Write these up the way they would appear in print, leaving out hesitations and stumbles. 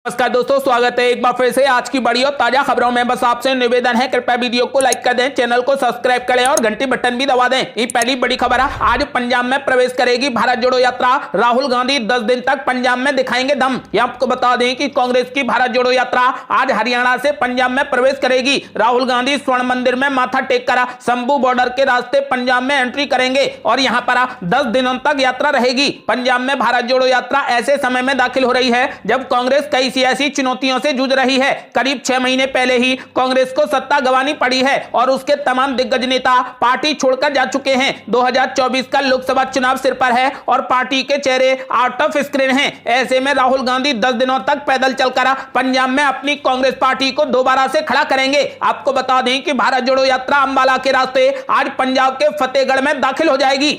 नमस्कार दोस्तों, स्वागत है एक बार फिर से आज की बड़ी और ताजा खबरों में। बस आपसे निवेदन है, कृपया वीडियो को लाइक कर दें, चैनल को सब्सक्राइब करें और घंटी बटन भी दबा दें। ये पहली बड़ी खबर है। आज पंजाब में प्रवेश करेगी भारत जोड़ो यात्रा। राहुल गांधी 10 दिन तक पंजाब में दिखाएंगे दम। ये आपको बता दें कि कांग्रेस की भारत जोड़ो यात्रा आज हरियाणा से पंजाब में प्रवेश करेगी। राहुल गांधी स्वर्ण मंदिर में माथा टेक कर शंभू बॉर्डर के रास्ते पंजाब में एंट्री करेंगे और यहाँ पर 10 दिनों तक यात्रा रहेगी। पंजाब में भारत जोड़ो यात्रा ऐसे समय में दाखिल हो रही है जब कांग्रेस कई सियासी चुनौतियों से जूझ रही है। करीब 6 महीने पहले ही कांग्रेस को सत्ता गंवानी पड़ी है और उसके तमाम दिग्गज नेता पार्टी छोड़कर जा चुके हैं। 2024 का लोकसभा चुनाव सिर पर है और पार्टी के चेहरे आउट ऑफ स्क्रीन हैं। ऐसे में राहुल गांधी 10 दिनों तक पैदल चलकर पंजाब में अपनी कांग्रेस पार्टी को दोबारा से खड़ा करेंगे। आपको बता दें कि भारत जोड़ो यात्रा अंबाला के रास्ते आज पंजाब के फतेहगढ़ में दाखिल हो जाएगी।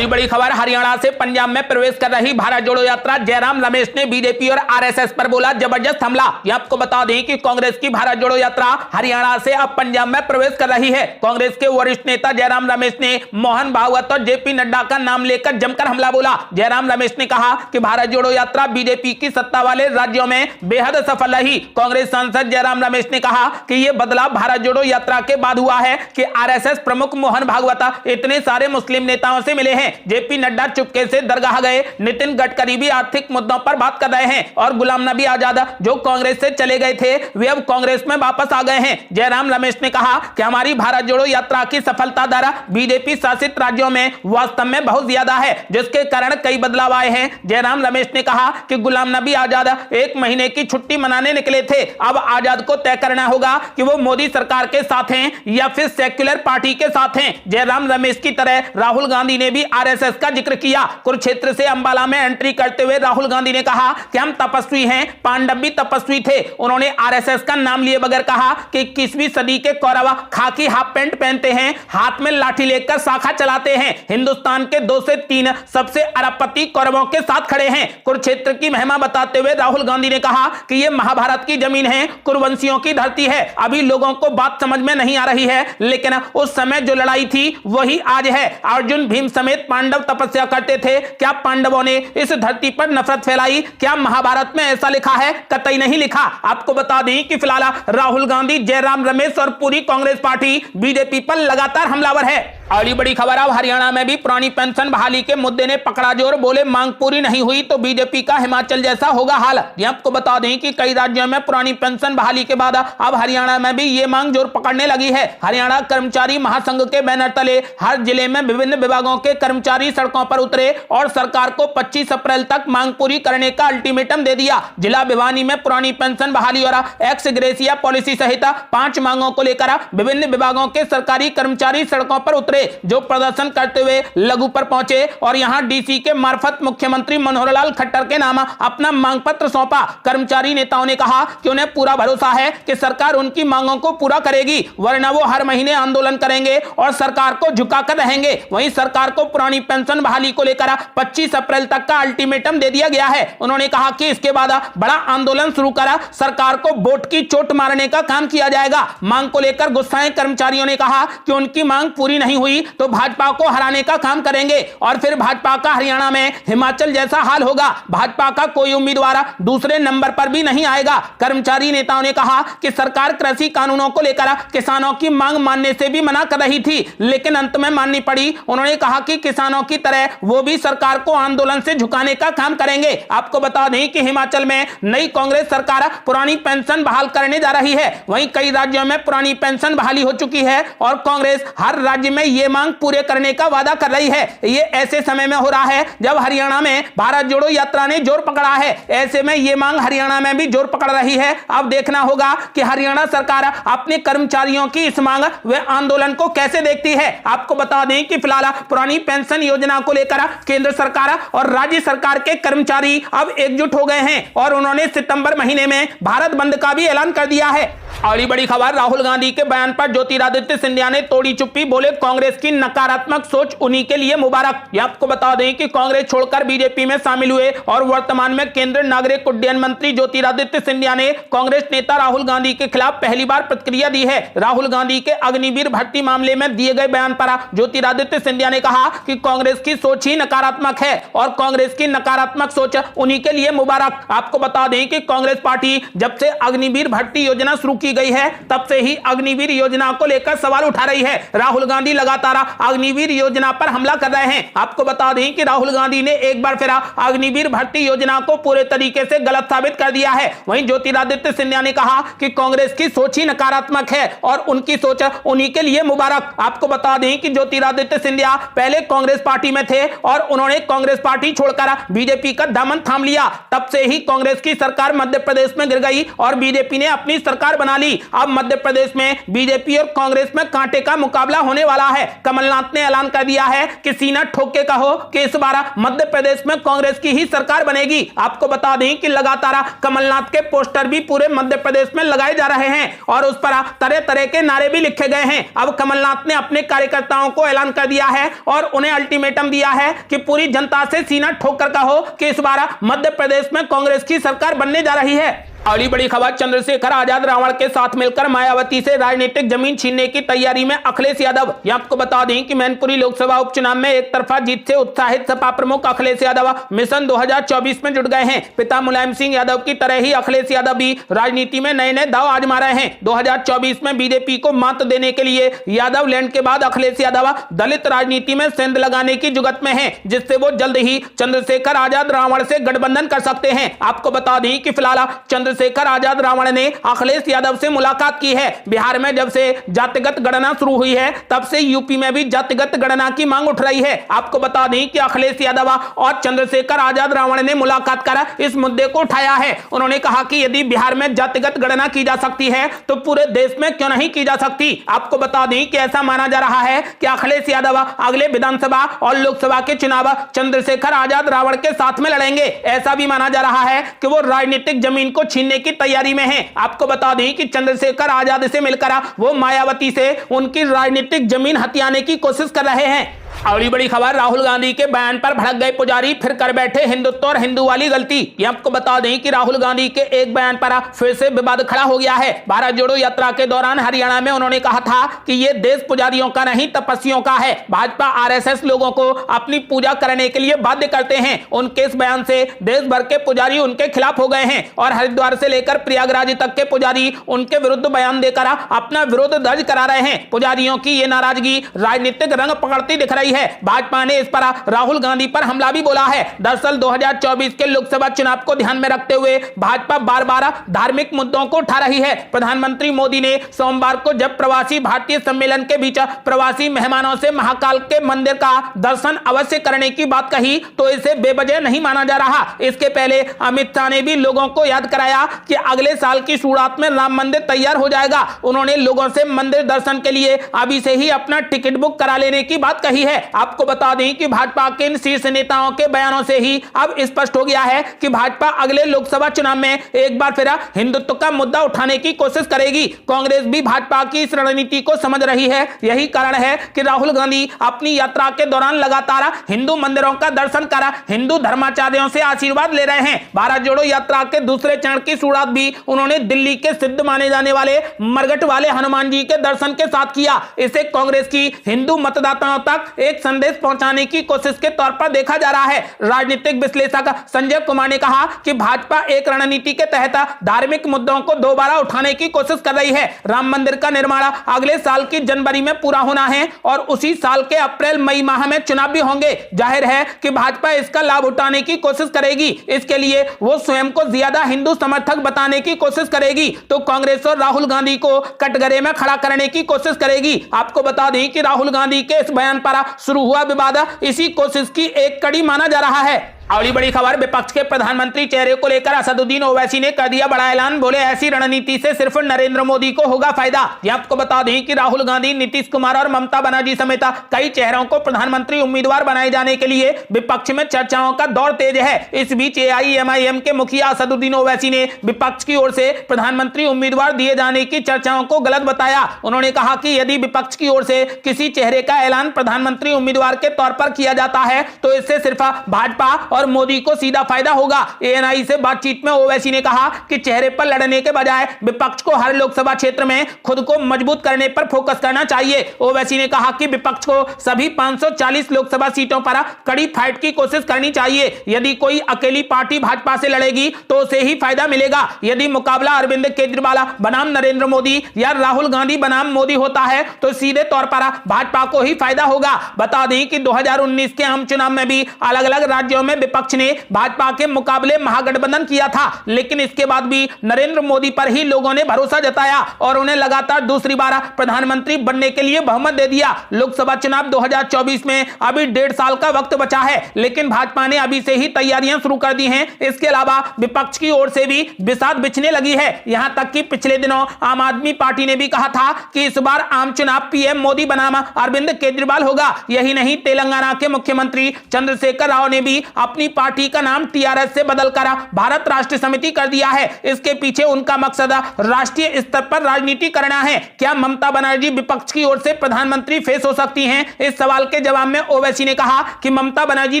बड़ी खबर, हरियाणा से पंजाब में प्रवेश कर रही भारत जोड़ो यात्रा। जयराम रमेश ने बीजेपी और आरएसएस पर बोला जबरदस्त हमला। यह आपको बता दें कि कांग्रेस की भारत जोड़ो यात्रा हरियाणा से अब पंजाब में प्रवेश कर रही है। कांग्रेस के वरिष्ठ नेता जयराम रमेश ने मोहन भागवत और जेपी नड्डा का नाम लेकर जमकर हमला बोला। जयराम रमेश ने कहा कि भारत जोड़ो यात्रा बीजेपी की सत्ता वाले राज्यों में बेहद सफल रही। कांग्रेस सांसद जयराम रमेश ने कहा कि यह बदलाव भारत जोड़ो यात्रा के बाद हुआ है कि आरएसएस प्रमुख मोहन भागवत इतने सारे मुस्लिम नेताओं से मिले हैं। जेपी नड्डा चुपके से दरगाह गए। नितिन गडकरी भी आर्थिक मुद्दों पर बात कर रहे हैं और गुलाम नबी आजाद जो कांग्रेस से चले गए थे वे अब कांग्रेस में वापस आ गए हैं। जयराम रमेश ने कहा कि हमारी भारत जोड़ो यात्रा की सफलता दर बीजेपी शासित राज्यों में वास्तव में बहुत ज्यादा है, जिसके कारण कई बदलाव आए हैं। जयराम रमेश ने कहा कि गुलाम नबी आजाद 1 महीने की छुट्टी मनाने निकले थे। अब आजाद को तय करना होगा कि वो मोदी सरकार के साथ हैं या फिर सेक्युलर पार्टी के साथ हैं। जयराम रमेश की तरह राहुल गांधी ने भी आरएसएस का जिक्र किया। कुरुक्षेत्र से अंबाला में एंट्री करते हुए राहुल गांधी ने कहा कि हम तपस्वी हैं, पांडव भी तपस्वी थे। उन्होंने आरएसएस का नाम लिए बगैर कहा कि 21वीं सदी के कौरव खाकी हाफ पैंट पहनते हैं, हाथ में लाठी लेकर शाखा चलाते हैं, हिंदुस्तान के 2 से 3 सबसे अरबपति कौरवों के साथ खड़े हैं। कुरुक्षेत्र की महिमा बताते हुए राहुल गांधी ने कहा कि यह महाभारत की जमीन है, कुरुवंशियों की धरती है। अभी लोगों को बात समझ में नहीं आ रही है, लेकिन उस समय जो लड़ाई थी वही आज है। अर्जुन भीम समेत पांडव तपस्या करते थे। क्या पांडवों ने इस धरती पर नफरत फैलाई? क्या महाभारत में ऐसा लिखा है? कतई नहीं लिखा। आपको बता दें कि फिलहाल राहुल गांधी, जयराम रमेश और पूरी कांग्रेस पार्टी बीजेपी पर लगातार हमलावर है। अगली बड़ी खबर, अब हरियाणा में भी पुरानी पेंशन बहाली के मुद्दे ने पकड़ा जोर। बोले मांग पूरी नहीं हुई तो बीजेपी का हिमाचल जैसा होगा हाल। आपको बता दें कि कई राज्यों में पुरानी पेंशन बहाली के बाद अब हरियाणा में भी ये मांग जोर पकड़ने लगी है। हरियाणा कर्मचारी महासंघ के बैनर तले हर जिले में विभिन्न विभागों के कर्मचारी सड़कों पर उतरे और सरकार को 25 अप्रैल तक मांग पूरी करने का अल्टीमेटम दे दिया। जिला भिवानी में पुरानी पेंशन बहाली और एक्स ग्रेसिया पॉलिसी सहित 5 मांगों को लेकर विभिन्न विभागों के सरकारी कर्मचारी सड़कों पर उतरे, जो प्रदर्शन करते हुए लघु पर पहुंचे और यहां डीसी के मार्फत मुख्यमंत्री मनोहर लाल खट्टर के नाम अपना मांग पत्र सौंपा। कर्मचारी नेताओं ने कहा कि उन्हें पूरा भरोसा है कि सरकार उनकी मांगों को पूरा करेगी, वरना वो हर महीने आंदोलन करेंगे और सरकार को झुकाकर रहेंगे। वहीं सरकार को पुरानी पेंशन बहाली को लेकर 25 अप्रैल तक का अल्टीमेटम दे दिया गया है। उन्होंने कहा कि इसके बाद बड़ा आंदोलन शुरू कर सरकार को वोट की चोट मारने का काम किया जाएगा। मांग को लेकर गुस्साए कर्मचारियों ने कहा कि उनकी मांग पूरी नहीं हुई तो भाजपा को हराने का काम करेंगे और फिर भाजपा का हरियाणा में हिमाचल जैसा हाल होगा। भाजपा का कोई उम्मीदवार दूसरे नंबर पर भी नहीं आएगा। कर्मचारी नेताओं ने कहा कि सरकार कृषि कानूनों को लेकर किसानों की मांग मानने से भी मना कर रही थी, लेकिन अंत में माननी पड़ी। उन्होंने कहा कि किसानों की तरह वो भी सरकार को आंदोलन से झुकाने का काम करेंगे। आपको बता दें कि हिमाचल में नई कांग्रेस सरकार पुरानी पेंशन बहाल करने जा रही है। वहीं कई राज्यों में पुरानी पेंशन बहाली हो चुकी है और कांग्रेस हर राज्य में ये मांग पूरे करने का वादा कर रही है। ये ऐसे समय में हो रहा है जब हरियाणा में भारत जोड़ो यात्रा ने जोर पकड़ा है। ऐसे में ये मांग हरियाणा में भी जोर पकड़ रही है। अब देखना होगा कि हरियाणा सरकार अपने कर्मचारियों की इस मांग व आंदोलन को कैसे देखती है। आपको बता दें कि फिलहाल पुरानी पेंशन योजना को लेकर केंद्र सरकार और राज्य सरकार के कर्मचारी अब एकजुट हो गए हैं और उन्होंने सितंबर महीने में भारत बंद का भी ऐलान कर दिया है। अगली बड़ी खबर, राहुल गांधी के बयान पर ज्योतिरादित्य सिंधिया ने तोड़ी चुप्पी, बोले कांग्रेस की नकारात्मक सोच उन्हीं के लिए मुबारक। ये आपको बता दें कि कांग्रेस छोड़कर बीजेपी में शामिल हुए और वर्तमान में केंद्रीय नागरिक उड्डयन मंत्री ज्योतिरादित्य सिंधिया ने कांग्रेस नेता राहुल गांधी के खिलाफ पहली बार प्रतिक्रिया दी है। राहुल गांधी के अग्निवीर भर्ती मामले में दिए गए बयान पर ज्योतिरादित्य सिंधिया ने कहा कि कांग्रेस की सोच ही नकारात्मक है और कांग्रेस की नकारात्मक सोच उन्हीं के लिए मुबारक। आपको बता दें कि कांग्रेस पार्टी जब से अग्निवीर भर्ती योजना शुरू की गई है तब से ही अग्निवीर योजना को लेकर सवाल उठा रही है। राहुल गांधी लगातार अग्निवीर योजना पर हमला कर रहे हैं। आपको बता दें कि राहुल गांधी ने एक बार फिर अग्निवीर भर्ती योजना को पूरे तरीके से गलत साबित कर दिया है। वहीं ज्योतिरादित्य सिंधिया ने कहा कि कांग्रेस की सोच ही नकारात्मक है और उनकी सोच उन्हीं के लिए मुबारक। आपको बता दें कि ज्योतिरादित्य सिंधिया पहले कांग्रेस पार्टी में थे और उन्होंने कांग्रेस पार्टी छोड़कर बीजेपी का दामन थाम लिया। तब से ही कांग्रेस की सरकार मध्य प्रदेश में गिर गई और बीजेपी ने अपनी सरकार बना ली। अब मध्य प्रदेश में बीजेपी और कांग्रेस में कांटे का मुकाबला होने वाला है। कमलनाथ ने ऐलान कर दिया है कि सीना ठोक के कहो कि इस बार मध्य प्रदेश में कांग्रेस की ही सरकार बनेगी। आपको बता दें कि लगातार कमलनाथ के पोस्टर भी पूरे मध्य प्रदेश में लगाए जा रहे हैं और उस पर तरह तरह के नारे भी लिखे गए हैं। अब कमलनाथ ने अपने कार्यकर्ताओं को ऐलान कर दिया है और उन्हें अल्टीमेटम दिया है कि पूरी जनता से सीना ठोक कर कहो कि इस बार मध्य प्रदेश में कांग्रेस की सरकार बनने जा रही है। अगली बड़ी खबर, चंद्रशेखर आजाद रावण के साथ मिलकर मायावती से राजनीतिक जमीन छीनने की तैयारी में अखिलेश यादव। यह आपको बता दें कि मैनपुरी लोकसभा उपचुनाव में एक तरफा जीत से उत्साहित सपा प्रमुख अखिलेश यादव मिशन 2024 में जुट गए हैं। पिता मुलायम सिंह यादव की तरह ही अखिलेश यादव भी राजनीति में नए नए दांव आजमा रहे हैं। 2024 में बीजेपी को मात देने के लिए यादव लैंड के बाद अखिलेश यादव दलित राजनीति में सेंध लगाने की जुगत में है, जिससे वो जल्द ही चंद्रशेखर आजाद रावण से गठबंधन कर सकते हैं। आपको बता दें कि फिलहाल चंद्रशेखर आजाद रावण ने अखिलेश यादव से मुलाकात की है। बिहार में जब से जातिगत गणना शुरू हुई है तब से यूपी में भी जातिगत गणना की मांग उठ रही है। आपको बता दें कि अखिलेश यादव और चंद्रशेखर आजाद रावण ने मुलाकात कर इस मुद्दे को उठाया है। उन्होंने कहा कि यदि बिहार में जातिगत गणना की जा सकती है तो पूरे देश में क्यों नहीं की जा सकती। आपको बता दें कि ऐसा माना जा रहा है कि अखिलेश यादव अगले विधानसभा और लोकसभा के चुनाव चंद्रशेखर आजाद रावण के साथ में लड़ेंगे। ऐसा भी माना जा रहा है कि वो राजनीतिक जमीन को छीनने की तैयारी में है। आपको बता दें कि चंद्रशेखर आजाद से मिलकर वो मायावती से उनकी राजनीतिक जमीन हथियाने की कोशिश कर रहे हैं। अगली बड़ी खबर, राहुल गांधी के बयान पर भड़क गए पुजारी, फिर कर बैठे हिंदुत्व और हिंदू वाली गलती। ये आपको बता दें कि राहुल गांधी के एक बयान पर फिर से विवाद खड़ा हो गया है। भारत जोड़ो यात्रा के दौरान हरियाणा में उन्होंने कहा था कि ये देश पुजारियों का नहीं तपस्वियों का है। भाजपा आरएसएस लोगों को अपनी पूजा करने के लिए बाध्य करते हैं। उनके इस बयान से देश भर के पुजारी उनके खिलाफ हो गए हैं और हरिद्वार से लेकर प्रयागराज तक के पुजारी उनके विरुद्ध बयान देकर अपना विरोध दर्ज करा रहे हैं। पुजारियों की ये नाराजगी राजनीतिक रंग पकड़ती दिख रही है। भाजपा ने इस पर राहुल गांधी पर हमला भी बोला है। दरअसल 2024 के लोकसभा चुनाव को ध्यान में रखते हुए भाजपा बार बार धार्मिक मुद्दों को उठा रही है। प्रधानमंत्री मोदी ने सोमवार को जब प्रवासी भारतीय सम्मेलन के बीच प्रवासी मेहमानों से महाकाल के मंदिर का दर्शन अवश्य करने की बात कही तो इसे बेवजह नहीं माना जा रहा। इसके पहले अमित शाह ने भी लोगों को याद कराया कि अगले साल की शुरुआत में राम मंदिर तैयार हो जाएगा। उन्होंने लोगों से मंदिर दर्शन के लिए अभी से ही अपना टिकट बुक करा लेने की बात कही है। आपको बता दें कि भाजपा के इन शीर्ष नेताओं के बयानों से ही अब स्पष्ट हो गया है कि भाजपा अगले लोकसभा चुनाव में एक बार फिर हिंदुत्व का मुद्दा उठाने की कोशिश करेगी। कांग्रेस भी भाजपा की इस रणनीति को समझ रही है। यही कारण है कि राहुल गांधी अपनी यात्रा के दौरान लगातार हिंदू मंदिरों का दर्शन कर हिंदू धर्माचार्यों से आशीर्वाद ले रहे हैं। भारत जोड़ो यात्रा के दूसरे चरण की शुरुआत भी उन्होंने दिल्ली के सिद्ध माने जाने वाले मरघट वाले हनुमान जी के दर्शन के साथ किया। इसे कांग्रेस की हिंदू मतदाताओं तक एक संदेश पहुंचाने की कोशिश के तौर पर देखा जा रहा है। राजनीतिक विश्लेषक संजय कुमार ने कहा कि भाजपा एक रणनीति के तहत धार्मिक मुद्दों को दोबारा उठाने की कोशिश कर रही है। राम मंदिर का निर्माण अगले साल की जनवरी में पूरा होना है और उसी साल के अप्रैल मई माह में चुनाव भी होंगे। जाहिर है कि भाजपा इसका लाभ उठाने की कोशिश करेगी। इसके लिए वो स्वयं को ज्यादा हिंदू समर्थक बताने की कोशिश करेगी तो कांग्रेस और राहुल गांधी को कटघरे में खड़ा करने की कोशिश करेगी। आपको बता दें कि राहुल गांधी के इस बयान पर शुरू हुआ विवाद इसी कोशिश की एक कड़ी माना जा रहा है। अगली बड़ी खबर, विपक्ष के प्रधानमंत्री चेहरे को लेकर असदुद्दीन ओवैसी ने कर दिया बड़ा ऐलान। बोले ऐसी रणनीति से सिर्फ नरेंद्र मोदी को होगा फायदा। ये आपको बता दें कि राहुल गांधी, नीतीश कुमार और ममता बनर्जी समेत कई चेहरों को प्रधानमंत्री उम्मीदवार बनाए जाने के लिए विपक्ष में चर्चाओं का दौर तेज है। इस बीच AIMIM के मुखिया असदुद्दीन ओवैसी ने विपक्ष की ओर से प्रधानमंत्री उम्मीदवार दिए जाने की चर्चाओं को गलत बताया। उन्होंने कहा कि यदि विपक्ष की ओर से किसी चेहरे का ऐलान प्रधानमंत्री उम्मीदवार के तौर पर किया जाता है तो इससे सिर्फ भाजपा और मोदी को सीधा फायदा होगा। ANI से बातचीत में ओवैसी ने कहा कि चेहरे पर लड़ने के बजाय विपक्ष को हर लोकसभा क्षेत्र में खुद को मजबूत करने पर फोकस करना चाहिए। ओवैसी ने कहा कि विपक्ष को सभी 540 लोकसभा सीटों पर कड़ी फाइट की कोशिश करनी चाहिए। यदि कोई अकेली पार्टी भाजपा से लड़ेगी तो उसे ही फायदा मिलेगा। यदि मुकाबला अरविंद केजरीवाल बनाम नरेंद्र मोदी या राहुल गांधी बनाम मोदी होता है तो सीधे तौर पर भाजपा को ही फायदा होगा। बता दें कि 2019 के आम चुनाव में भी अलग अलग राज्यों में विपक्ष ने भाजपा के मुकाबले महागठबंधन किया था, लेकिन इसके बाद भी नरेंद्र मोदी पर ही लोगों ने भरोसा जताया और उन्हें लगातार दूसरी बार प्रधानमंत्री बनने के लिए बहुमत दे दिया। लोकसभा चुनाव 2024 में अभी 1.5 साल का वक्त बचा है, लेकिन भाजपा ने अभी से ही तैयारियां शुरू कर दी हैं। इसके अलावा विपक्ष की ओर से भी बिसात बिछने लगी है। यहां तक कि पिछले दिनों आम आदमी पार्टी ने भी कहा था कि इस बार आम चुनाव PM मोदी बनाम अरविंद केजरीवाल होगा। यही नहीं, तेलंगाना के मुख्यमंत्री चंद्रशेखर राव ने भी अपनी पार्टी का नाम TRS से बदलकर भारत राष्ट्र समिति कर दिया है। इसके पीछे उनका मकसद राष्ट्रीय स्तर पर राजनीति करना है। क्या ममता बनर्जी विपक्ष की ओर से प्रधानमंत्री फेस हो सकती हैं? इस सवाल के जवाब में ओवैसी ने कहा कि ममता बनर्जी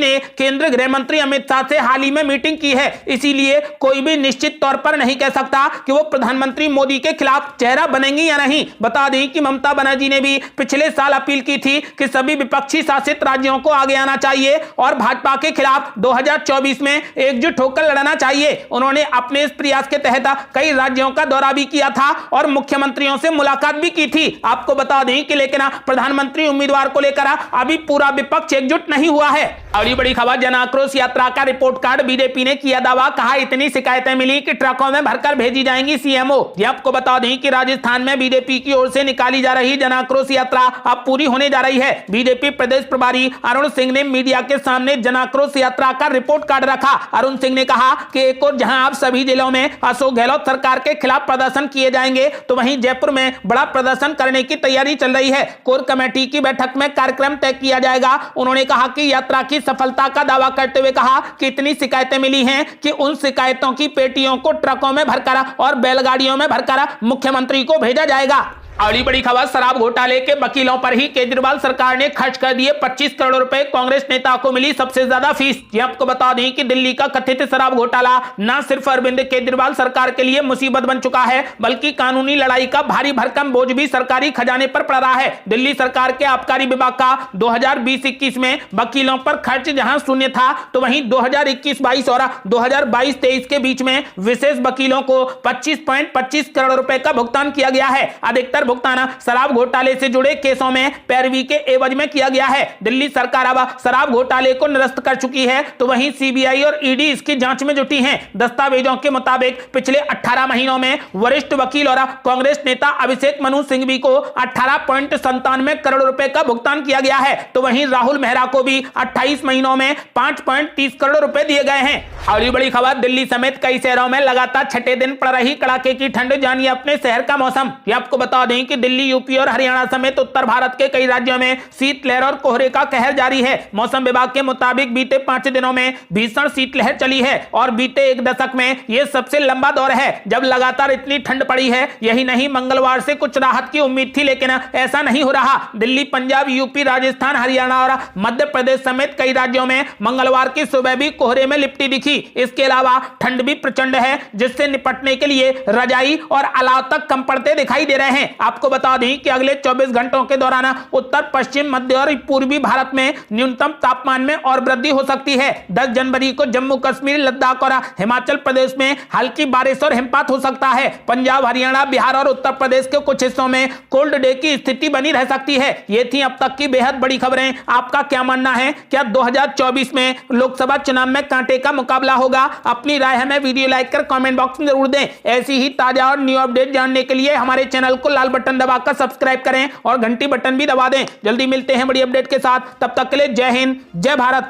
ने केंद्रीय गृह मंत्री अमित शाह से हाल ही में मीटिंग की है, इसीलिए कोई भी निश्चित तौर पर नहीं कह सकता कि वो प्रधानमंत्री मोदी के खिलाफ चेहरा बनेंगी या नहीं। बता दें कि ममता बनर्जी ने भी पिछले साल अपील की थी कि सभी विपक्षी शासित राज्यों को आगे आना चाहिए और भाजपा के खिलाफ 2024 में एकजुट होकर लड़ना चाहिए। उन्होंने अपने इस प्रयास के तहत कई राज्यों का दौरा भी किया था और मुख्यमंत्रियों से मुलाकात भी की थी। आपको बता दें कि लेकिन प्रधानमंत्री उम्मीदवार को लेकर अभी पूरा विपक्ष एकजुट नहीं हुआ है। अगली बड़ी खबर, जन आक्रोश यात्रा का रिपोर्ट कार्ड, बीजेपी ने किया दावा। कहा इतनी शिकायतें मिली कि ट्रकों में भरकर भेजी जाएंगी CMO। ये आपको बता दें कि राजस्थान में बीजेपी की ओर से निकाली जा रही जन आक्रोश यात्रा अब पूरी होने जा रही है। बीजेपी प्रदेश प्रभारी अरुण सिंह ने मीडिया के सामने जन आक्रोश यात्रा का रिपोर्ट कार्ड रखा। अरुण सिंह ने कहा कि एक और जहां आप सभी जिलों में अशोक गहलोत सरकार के खिलाफ प्रदर्शन किए जाएंगे, तो वहीं जयपुर में बड़ा प्रदर्शन करने की तैयारी चल रही है। कोर कमेटी की बैठक में कार्यक्रम तय किया जाएगा। उन्होंने कहा कि यात्रा की सफलता का दावा करते हुए कहा कि इतनी शिकायतें मिली हैं कि उन शिकायतों की पेटियों को ट्रकों में भरकर और बैलगाड़ियों में भरकर मुख्यमंत्री को भेजा जाएगा। अगली बड़ी खबर, शराब घोटाले के वकीलों पर ही केजरीवाल सरकार ने खर्च कर दिए 25 करोड़ रुपए, कांग्रेस नेता को मिली सबसे ज्यादा फीस। ये आपको बता दें कि दिल्ली का कथित शराब घोटाला न सिर्फ अरविंद केजरीवाल सरकार के लिए मुसीबत बन चुका है, बल्कि कानूनी लड़ाई का भारी भरकम बोझ भी सरकारी खजाने पर पड़ रहा है। दिल्ली सरकार के आबकारी विभाग का 2020-21 में वकीलों पर खर्च जहां शून्य था, तो वहीं 2021-22 और 2022-23 के बीच में विशेष वकीलों को 25.25 करोड़ रुपए का भुगतान किया गया है। अधिकतर भुगतान शराब घोटाले से जुड़े केसों में पैरवी के एवज में किया गया है। दिल्ली सरकार अब शराब घोटाले को निरस्त कर चुकी है, तो वहीं CBI और ED इसकी जांच में जुटी हैं। दस्तावेजों के मुताबिक पिछले 18 महीनों में वरिष्ठ वकील और कांग्रेस नेता अभिषेक मनु सिंघवी को 18.97 करोड़ रुपए का भुगतान किया गया है, तो वहीं राहुल मेहरा को भी 28 महीनों में 5.30 करोड़ रुपए दिए गए हैं। अगली बड़ी खबर, दिल्ली समेत कई शहरों में लगातार छठे दिन पड़ रही कड़ाके की ठंड। जानिए अपने शहर का मौसम। ये आपको बता दें कि दिल्ली, यूपी और हरियाणा समेत उत्तर भारत के कई राज्यों में शीतलहर और कोहरे का कहर जारी है। मौसम विभाग के मुताबिक बीते 5 दिनों में भीषण शीतलहर चली है और बीते एक दशक में यह सबसे लंबा दौर है जब लगातार इतनी ठंड पड़ी है। यही नहीं, मंगलवार से कुछ राहत की उम्मीद थी, लेकिन ऐसा नहीं हो रहा। दिल्ली, पंजाब, यूपी, राजस्थान, हरियाणा और मध्य प्रदेश समेत कई राज्यों में मंगलवार की सुबह भी कोहरे में लिपटी दिखी। इसके अलावा ठंड भी प्रचंड है, जिससे निपटने के लिए रजाई और अलाव तक कम पड़ते दिखाई दे रहे हैं। आपको बता दें कि अगले 24 घंटों के दौरान उत्तर, पश्चिम, मध्य और पूर्वी भारत में न्यूनतम तापमान में और वृद्धि हो सकती है। 10 जनवरी को जम्मू कश्मीर, लद्दाख और हिमाचल प्रदेश में हल्की बारिश और हिमपात हो सकता है। पंजाब, हरियाणा, बिहार और उत्तर प्रदेश के कुछ हिस्सों में कोल्ड डे की स्थिति बनी रह सकती है। ये थी अब तक की बेहद बड़ी खबरें। आपका क्या मानना है? क्या 2024 में लोकसभा चुनाव में कांटे का मुकाबला होगा? अपनी राय हमें वीडियो लाइक कर कमेंट बॉक्स में जरूर दें। ऐसी ही ताजा और न्यू अपडेट जानने के लिए हमारे चैनल को लाल बटन दबाकर सब्सक्राइब करें और घंटी बटन भी दबा दें। जल्दी मिलते हैं बड़ी अपडेट के साथ, तब तक के लिए जय हिंद, जय भारत।